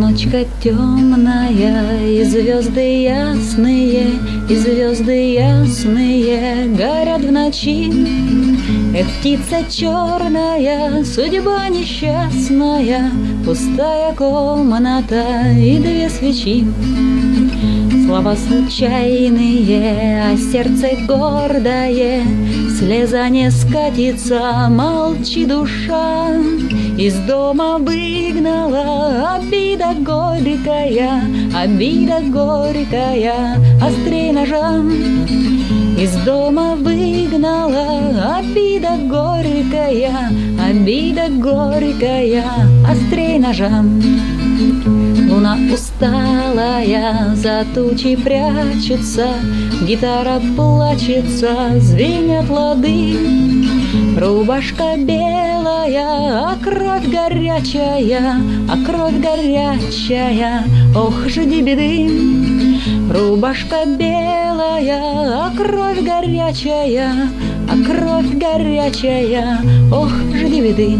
Ночка темная, и звезды ясные, и звезды ясные горят в ночи. Эх, птица черная, судьба несчастная, пустая комната и две свечи. Слова случайные, а сердце гордое, слеза не скатится, молчи, душа. Из дома выгнала обида горькая, обида горькая, острей ножа. Из дома выгнала обида горькая, обида горькая, острей ножа. Луна усталая за тучей прячется, гитара плачется, звенят лады. Рубашка белая, а кровь горячая, а кровь горячая, ох, жди беды. Рубашка белая, а кровь горячая, а кровь горячая, ох, жди беды.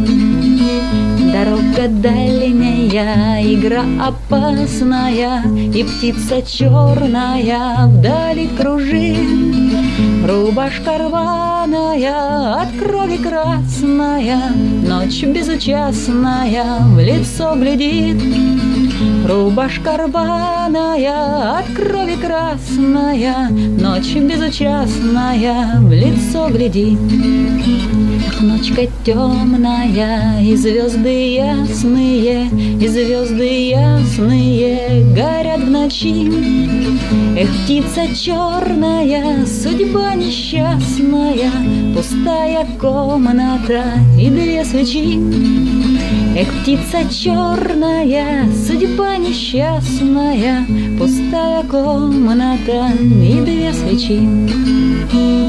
Дорога дальняя, игра опасная, и птица черная вдали кружит. Рубашка рваная, от крови красная, ночь безучастная в лицо глядит. Рубашка рваная, от крови красная, ночь безучастная в лицо глядит. Ах, ночка темная, и звезды ясные, и звезды ясные горят в ночи. Эх, птица черная, судьба несчастная, пустая комната и две свечи. Эх, птица черная, судьба несчастная, пустая комната и две свечи.